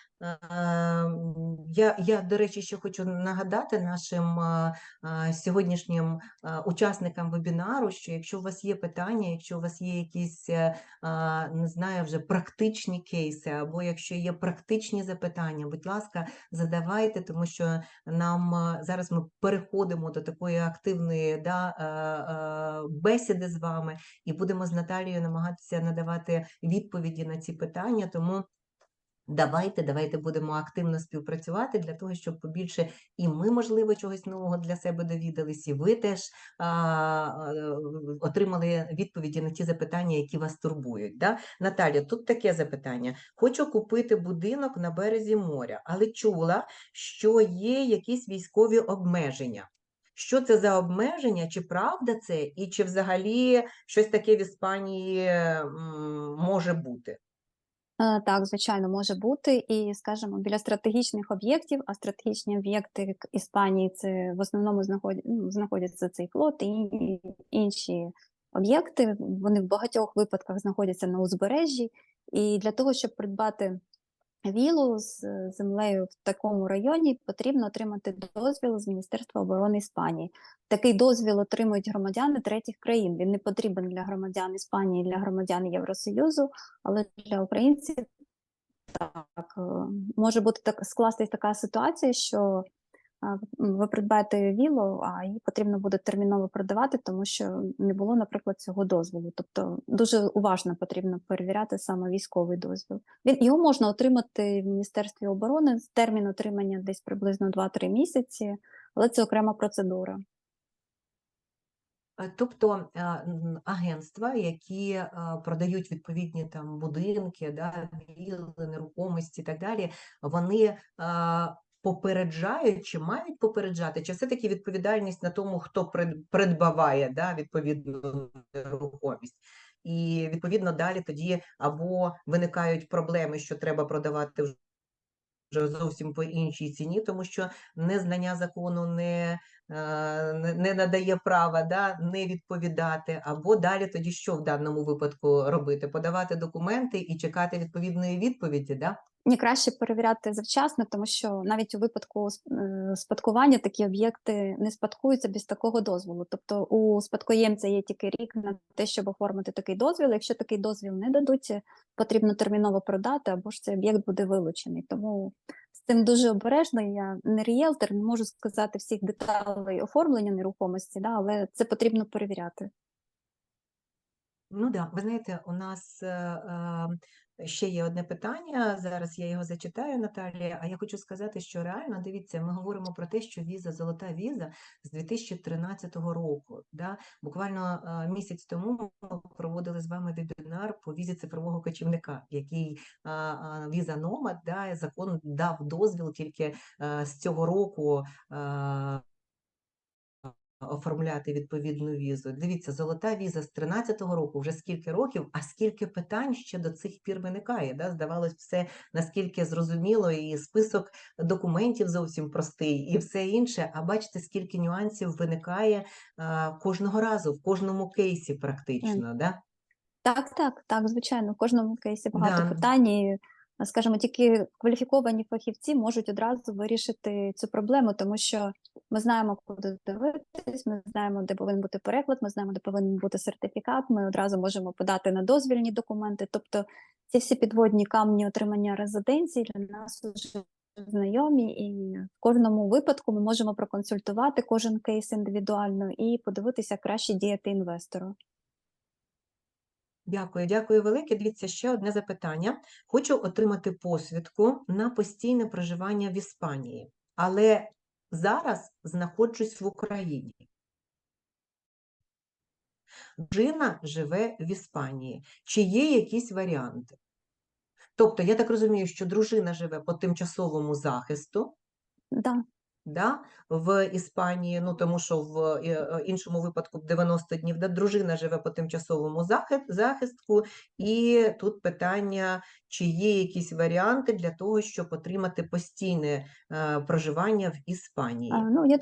S1: Я, до речі, ще хочу нагадати нашим сьогоднішнім учасникам вебінару, що якщо у вас є питання, якщо у вас є якісь, не знаю, вже практичні кейси, або якщо є практичні запитання, будь ласка, задавайте, тому що нам зараз ми переходимо до такої активної бесіди з вами і будемо з Наталією намагатися надавати відповіді на ці питання, тому давайте будемо активно співпрацювати для того, щоб побільше і ми, можливо, чогось нового для себе довідались, і ви теж отримали відповіді на ті запитання, які вас турбують. Да? Наталя, тут таке запитання. Хочу купити будинок на березі моря, але чула, що є якісь військові обмеження. Що це за обмеження, чи правда це, і чи взагалі щось таке в Іспанії може бути?
S2: Так, звичайно, може бути. І, скажімо, біля стратегічних об'єктів, а стратегічні об'єкти Іспанії це в основному знаходяться цей флот і інші об'єкти. Вони в багатьох випадках знаходяться на узбережжі. І для того, щоб придбати віллу з землею в такому районі, потрібно отримати дозвіл з Міністерства оборони Іспанії. Такий дозвіл отримують громадяни третіх країн. Він не потрібен для громадян Іспанії, для громадян Євросоюзу, але для українців так може бути скластись така ситуація, що ви придбаєте віллу, а її потрібно буде терміново продавати, тому що не було, наприклад, цього дозволу. Тобто дуже уважно потрібно перевіряти саме військовий дозвіл. Його можна отримати в Міністерстві оборони, термін отримання десь приблизно 2-3 місяці, але це окрема процедура.
S1: Тобто агентства, які продають відповідні там будинки, да, вілли, нерухомості і так далі, вони попереджають, чи мають попереджати, чи все-таки відповідальність на тому, хто придбаває, да, відповідну нерухомість. І, відповідно, далі тоді або виникають проблеми, що треба продавати вже зовсім по іншій ціні, тому що незнання закону не надає права, да, не відповідати, або далі тоді що в даному випадку робити? Подавати документи і чекати відповідної відповіді, да?
S2: Ні, краще перевіряти завчасно, тому що навіть у випадку спадкування такі об'єкти не спадкуються без такого дозволу. Тобто у спадкоємця є тільки рік на те, щоб оформити такий дозвіл. Якщо такий дозвіл не дадуть, потрібно терміново продати, або ж цей об'єкт буде вилучений. Тому з цим дуже обережно. Я не ріелтор, не можу сказати всіх деталей оформлення нерухомості, да, але це потрібно перевіряти.
S1: Ну да, ви знаєте, у нас ще є одне питання, зараз я його зачитаю, Наталія, а я хочу сказати, що реально, дивіться, ми говоримо про те, що віза, золота віза з 2013 року. Да? Буквально місяць тому ми проводили з вами вебінар по візі цифрового кочівника, який віза Номад, да, закон дав дозвіл тільки з цього року оформляти відповідну візу. Дивіться, золота віза з 13-го року, вже скільки років, а скільки питань ще до цих пір виникає. Да? Здавалось, все наскільки зрозуміло, і список документів зовсім простий, і все інше. А бачите, скільки нюансів виникає кожного разу, в кожному кейсі практично, да?
S2: Так, звичайно, в кожному кейсі багато
S1: Да.
S2: питань. І, скажімо, тільки кваліфіковані фахівці можуть одразу вирішити цю проблему, тому що ми знаємо, куди дивитись, ми знаємо, де повинен бути переклад, ми знаємо, де повинен бути сертифікат, ми одразу можемо подати на дозвільні документи. Тобто ці всі підводні камні отримання резиденції для нас вже знайомі, і в кожному випадку ми можемо проконсультувати кожен кейс індивідуально і подивитися, як краще діяти інвестору.
S1: Дякую велике. Дивіться, ще одне запитання. Хочу отримати посвідку на постійне проживання в Іспанії, але зараз знаходжусь в Україні. Дружина живе в Іспанії. Чи є якісь варіанти? Тобто, я так розумію, що дружина живе по тимчасовому захисту,
S2: Да.
S1: да, в Іспанії, ну тому що в іншому випадку 90 днів, да, дружина живе по тимчасовому захистку, і тут питання, чи є якісь варіанти для того, щоб отримати постійне проживання в Іспанії
S2: Ну,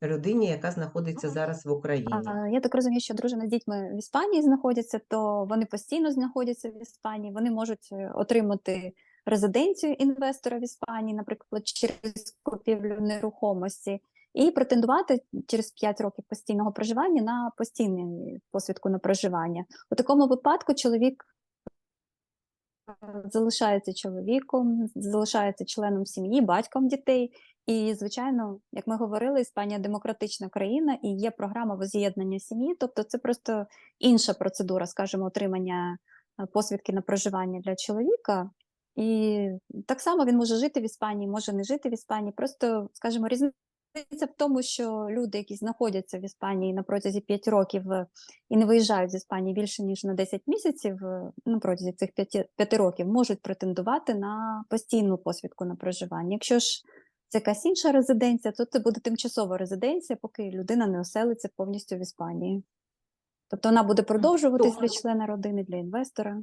S1: людині, яка знаходиться зараз в Україні.
S2: я так розумію, що дружина з дітьми в Іспанії знаходяться, то вони постійно знаходяться в Іспанії, вони можуть отримати резиденцію інвестора в Іспанії, наприклад, через купівлю нерухомості, і претендувати через 5 років постійного проживання на постійну посвідку на проживання. У такому випадку чоловік залишається чоловіком, залишається членом сім'ї, батьком дітей. І, звичайно, як ми говорили, Іспанія демократична країна і є програма возз'єднання сім'ї, тобто це просто інша процедура, скажімо, отримання посвідки на проживання для чоловіка. І так само він може жити в Іспанії, може не жити в Іспанії. Просто, скажімо, різниця в тому, що люди, які знаходяться в Іспанії на протязі 5 років і не виїжджають з Іспанії більше, ніж на 10 місяців, на протязі цих 5 років, можуть претендувати на постійну посвідку на проживання. Якщо ж це якась інша резиденція, то це буде тимчасова резиденція, поки людина не оселиться повністю в Іспанії. Тобто вона буде продовжуватись для члена родини, для інвестора.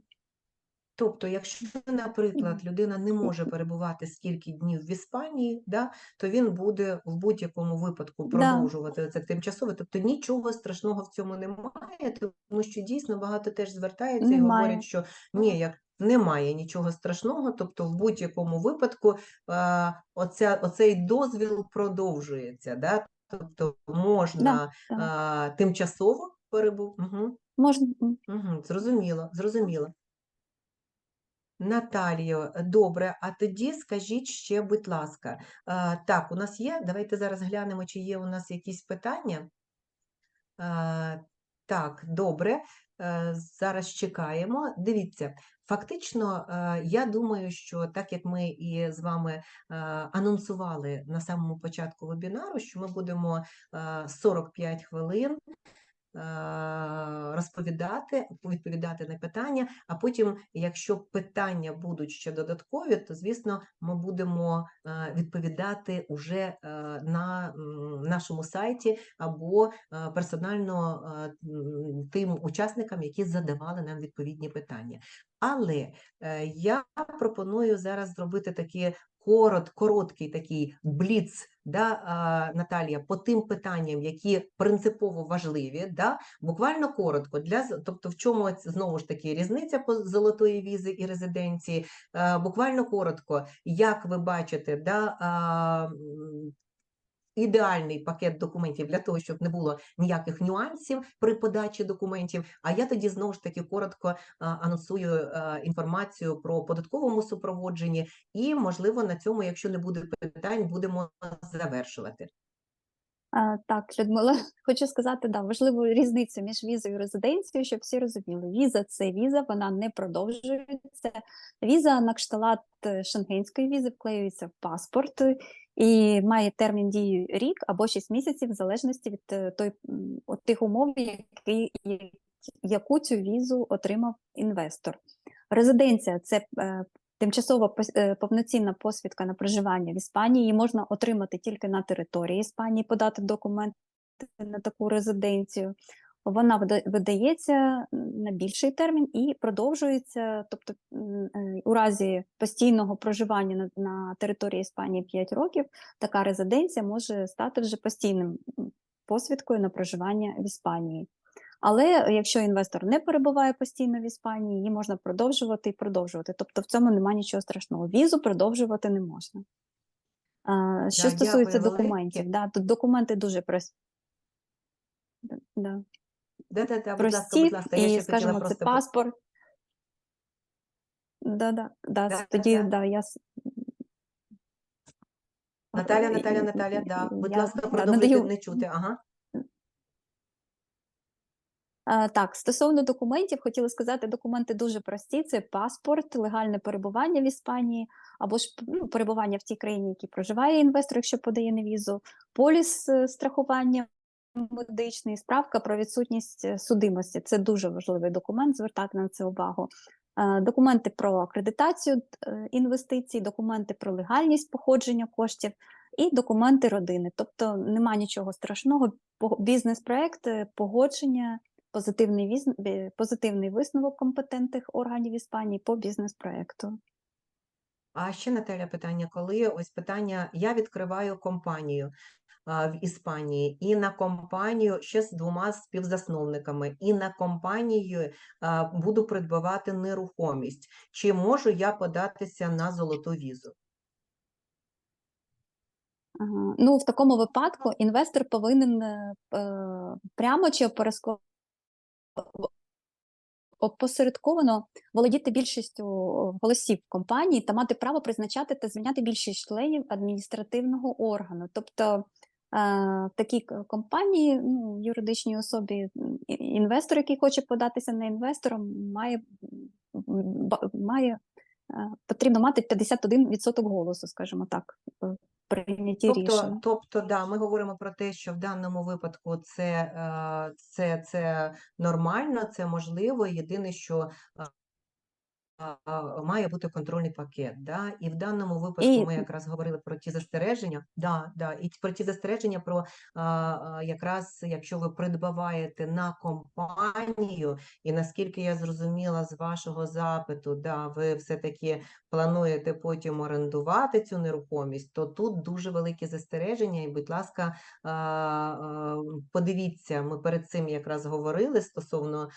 S1: Тобто, якщо, наприклад, людина не може перебувати скільки днів в Іспанії, да, то він буде в будь-якому випадку
S2: Да,
S1: продовжувати це тимчасово. Тобто нічого страшного в цьому немає, тому що дійсно багато теж звертаються і говорять,
S2: немає.
S1: що ні, як немає нічого страшного, тобто в будь-якому випадку оцей дозвіл продовжується. Да? Тобто
S2: Да,
S1: можна
S2: да.
S1: тимчасово перебувати. Угу,
S2: Можна.
S1: угу, зрозуміло, зрозуміло. Наталіо, добре, а тоді скажіть ще, будь ласка, так, у нас є, давайте зараз глянемо, чи є у нас якісь питання. Так, добре, зараз чекаємо. Дивіться, фактично, я думаю, що так як ми і з вами анонсували на самому початку вебінару, що ми будемо 45 хвилин розповідати, відповідати на питання, а потім, якщо питання будуть ще додаткові, то, звісно, ми будемо відповідати уже на нашому сайті або персонально тим учасникам, які задавали нам відповідні питання. Але я пропоную зараз зробити такі короткий такий бліц, да, Наталія, по тим питанням, які принципово важливі, да, буквально коротко, тобто в чому знову ж таки різниця по золотої візи і резиденції, буквально коротко, як ви бачите, да, ідеальний пакет документів для того, щоб не було ніяких нюансів при подачі документів. А я тоді знову ж таки коротко анонсую інформацію про податковому супроводженні і, можливо, на цьому, якщо не буде питань, будемо завершувати.
S2: Так, Людмила, хочу сказати, да, важливу різницю між візою і резиденцією, щоб всі розуміли. Віза – це віза, вона не продовжується. Віза на кшталт шенгенської візи вклеюється в паспорт і має термін дії рік або 6 місяців, в залежності від тих умов, яку цю візу отримав інвестор. Резиденція – це тимчасова повноцінна посвідка на проживання в Іспанії, її можна отримати тільки на території Іспанії, подати документи на таку резиденцію. Вона видається на більший термін і продовжується, тобто у разі постійного проживання на території Іспанії 5 років, така резиденція може стати вже постійним посвідкою на проживання в Іспанії. Але якщо інвестор не перебуває постійно в Іспанії, її можна продовжувати і продовжувати. Тобто в цьому немає нічого страшного. Візу продовжувати не можна. Що стосується документів, да, тут документи дуже прості. Да.
S1: Будь ласка, я ще хотіла
S2: скажімо,
S1: просто...
S2: це паспорт. Тоді,
S1: да.
S2: я...
S1: Наталя, да. Будь ласка, продовжуйте, не чути, ага.
S2: Так, стосовно документів, хотіла сказати, документи дуже прості. Це паспорт, легальне перебування в Іспанії, або ж перебування в тій країні, в якій проживає інвестор, якщо подає на візу, поліс страхування медичний, справка про відсутність судимості. Це дуже важливий документ, звертати на це увагу. Документи про акредитацію інвестицій, документи про легальність походження коштів і документи родини. Тобто нема нічого страшного. Бізнес-проект, погодження, позитивний висновок компетентних органів Іспанії по бізнес-проекту.
S1: А ще, Наталя, питання, коли ось питання, я відкриваю компанію в Іспанії, і на компанію ще з 2 співзасновниками, і на компанію буду придбавати нерухомість. Чи можу я податися на золоту візу?
S2: Ну, в такому випадку інвестор повинен прямо чи опосередковано володіти більшістю голосів в компанії та мати право призначати та звільняти більшість членів адміністративного органу. Тобто в такій компанії, ну, юридичній особі, інвестор, який хоче податися на інвестором, потрібно мати 51% голосу, скажімо так, в прийнятті рішень.
S1: Тобто, да, ми говоримо про те, що в даному випадку це нормально, це можливо. Єдине, що має бути контрольний пакет. Да? І в даному випадку ми якраз говорили про ті застереження, і про ті застереження про якраз, якщо ви придбаваєте на компанію, і наскільки я зрозуміла з вашого запиту, да, ви все-таки плануєте потім орендувати цю нерухомість, то тут дуже великі застереження, і, будь ласка, подивіться, ми перед цим якраз говорили стосовно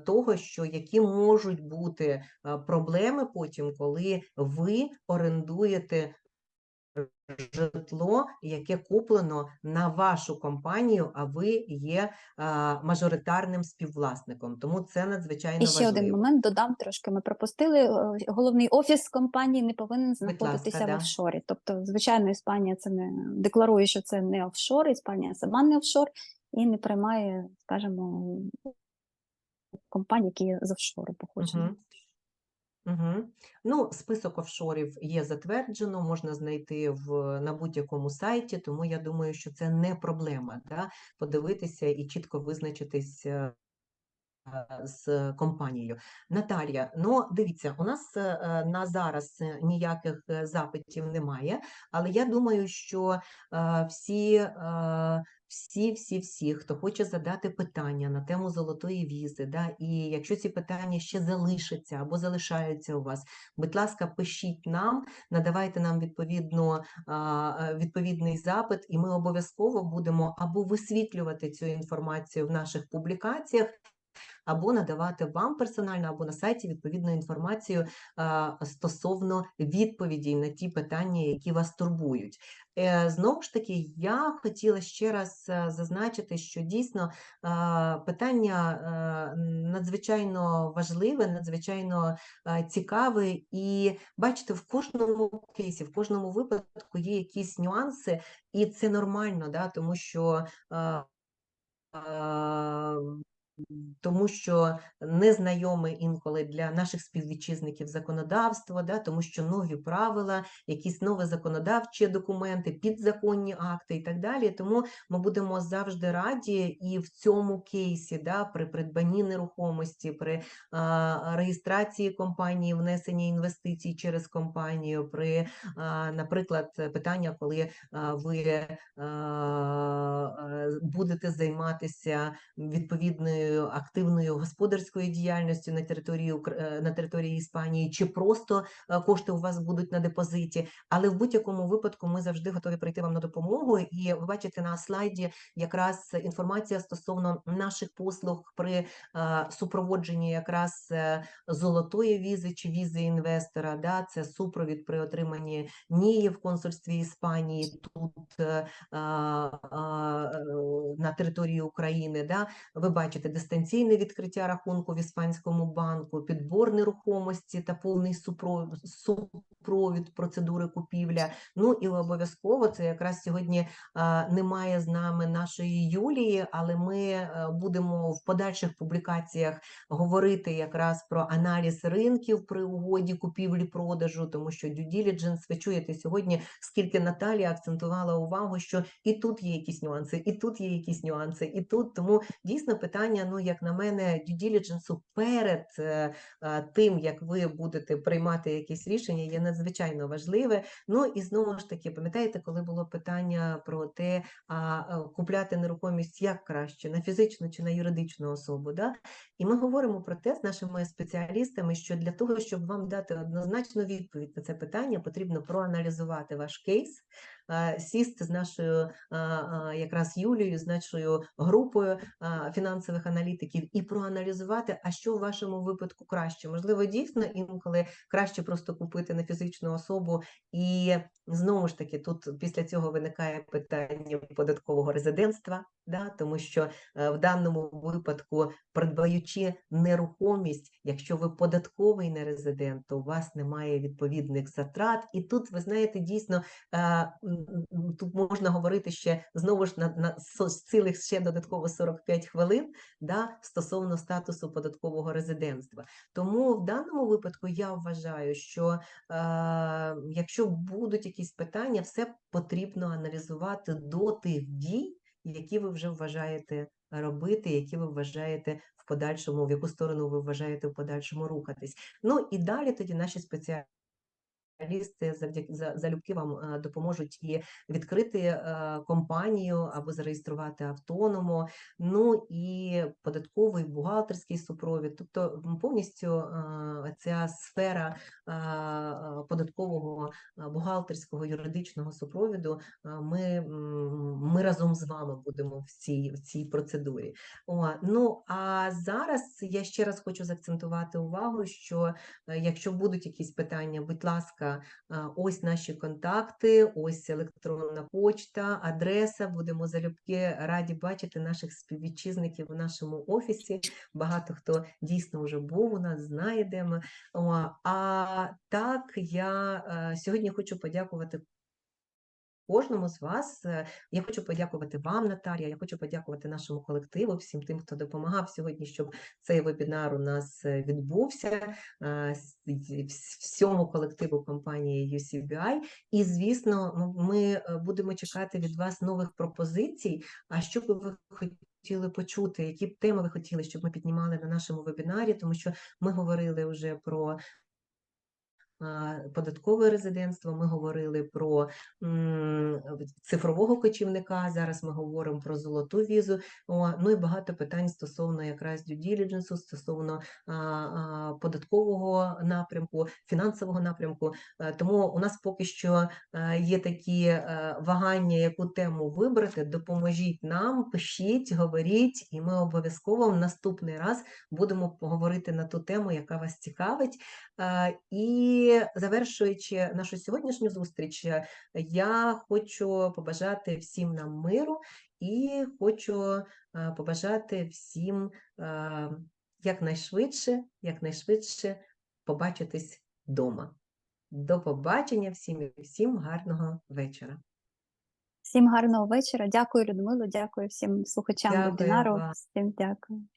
S1: того, що які можуть бути проблеми потім, коли ви орендуєте житло, яке куплено на вашу компанію, а ви є мажоритарним співвласником. Тому це надзвичайно важливо.
S2: І ще один момент додам трошки. Ми пропустили. Головний офіс компанії не повинен знаходитися в офшорі. Тобто, звичайно, Іспанія це не декларує, що це не офшор, Іспанія сама не офшор і не приймає, скажімо, компанії, які є з офшору походження.
S1: Ну, список офшорів є затверджено, можна знайти на будь-якому сайті, тому я думаю, що це не проблема, да? Подивитися і чітко визначитись з компанією. Наталія, ну дивіться, у нас на зараз ніяких запитів немає, але я думаю, що всі, хто хоче задати питання на тему золотої візи, да, і якщо ці питання ще залишаться або залишаються у вас, будь ласка, пишіть нам, надавайте нам відповідний запит, і ми обов'язково будемо або висвітлювати цю інформацію в наших публікаціях, або надавати вам персонально, або на сайті відповідну інформацію стосовно відповідей на ті питання, які вас турбують. Знову ж таки, я хотіла ще раз зазначити, що дійсно питання надзвичайно важливе, надзвичайно цікаве, і бачите, в кожному кейсі, в кожному випадку є якісь нюанси, і це нормально, да, тому що незнайоме інколи для наших співвітчизників законодавство, да, тому що нові правила, якісь нові законодавчі документи, підзаконні акти і так далі. Тому ми будемо завжди раді і в цьому кейсі, да, при придбанні нерухомості, при реєстрації компанії, внесенні інвестицій через компанію, при, наприклад, питання, коли ви будете займатися відповідною активною господарською діяльністю на території Іспанії, чи просто кошти у вас будуть на депозиті, але в будь-якому випадку ми завжди готові прийти вам на допомогу, і ви бачите на слайді якраз інформація стосовно наших послуг при супроводженні якраз золотої візи чи візи інвестора, да, це супровід при отриманні НІІ в консульстві Іспанії тут на території України, да, ви бачите дистанційне відкриття рахунку в іспанському банку, підбор нерухомості та повний супровід процедури купівля. Ну і обов'язково, це якраз сьогодні немає з нами нашої Юлії, але ми будемо в подальших публікаціях говорити якраз про аналіз ринків при угоді купівлі-продажу, тому що due diligence, ви чуєте сьогодні, скільки Наталія акцентувала увагу, що і тут є якісь нюанси, і тут є якісь нюанси, і тут. Тому дійсно питання, ну, як на мене, due diligence перед тим, як ви будете приймати якісь рішення, є надзвичайно важливе. Ну і знову ж таки, пам'ятаєте, коли було питання про те, купляти нерухомість як краще, на фізичну чи на юридичну особу, да? І ми говоримо про те з нашими спеціалістами, що для того, щоб вам дати однозначну відповідь на це питання, потрібно проаналізувати ваш кейс, сісти з нашою якраз Юлією, з нашою групою фінансових аналітиків і проаналізувати, а що в вашому випадку краще. Можливо, дійсно інколи краще просто купити на фізичну особу, і знову ж таки тут після цього виникає питання податкового резидентства, да? Тому що в даному випадку, придбаючи нерухомість, якщо ви податковий нерезидент, то у вас немає відповідних затрат. І тут, ви знаєте, дійсно, тут можна говорити ще, знову ж, на цілих ще додатково 45 хвилин, да, стосовно статусу податкового резидентства. Тому в даному випадку я вважаю, що якщо будуть якісь питання, все потрібно аналізувати до тих дій, які ви вже вважаєте робити, які ви вважаєте в подальшому, в яку сторону ви вважаєте в подальшому рухатись. Ну і далі тоді наші спеціалісти залюбки вам допоможуть і відкрити компанію або зареєструвати автономо, ну і податковий, бухгалтерський супровід. Тобто повністю ця сфера податкового, бухгалтерського, юридичного супровіду ми разом з вами будемо в цій процедурі. Ну, а зараз я ще раз хочу заакцентувати увагу, що якщо будуть якісь питання, будь ласка, ось наші контакти, ось електронна почта, адреса. Будемо залюбки раді бачити наших співвітчизників у нашому офісі. Багато хто дійсно вже був у нас, знає, де ми. А так, я сьогодні хочу подякувати кожному з вас. Я хочу подякувати вам, Наталія, я хочу подякувати нашому колективу, всім тим, хто допомагав сьогодні, щоб цей вебінар у нас відбувся, всьому колективу компанії UCBI. І, звісно, ми будемо чекати від вас нових пропозицій, а що би ви хотіли почути, які б теми ви хотіли, щоб ми піднімали на нашому вебінарі, тому що ми говорили вже про податкове резидентство, ми говорили про цифрового кочівника, зараз ми говоримо про золоту візу, ну і багато питань стосовно якраз due diligence, стосовно податкового напрямку, фінансового напрямку. Тому у нас поки що є такі вагання, яку тему вибрати. Допоможіть нам, пишіть, говоріть, і ми обов'язково в наступний раз будемо поговорити на ту тему, яка вас цікавить. І завершуючи нашу сьогоднішню зустріч, я хочу побажати всім нам миру і хочу побажати всім якнайшвидше побачитись вдома. До побачення всім і всім гарного вечора.
S2: Всім гарного вечора. Дякую, Людмило, дякую всім слухачам
S1: Дякую
S2: вебінару.
S1: вам.
S2: Всім дякую.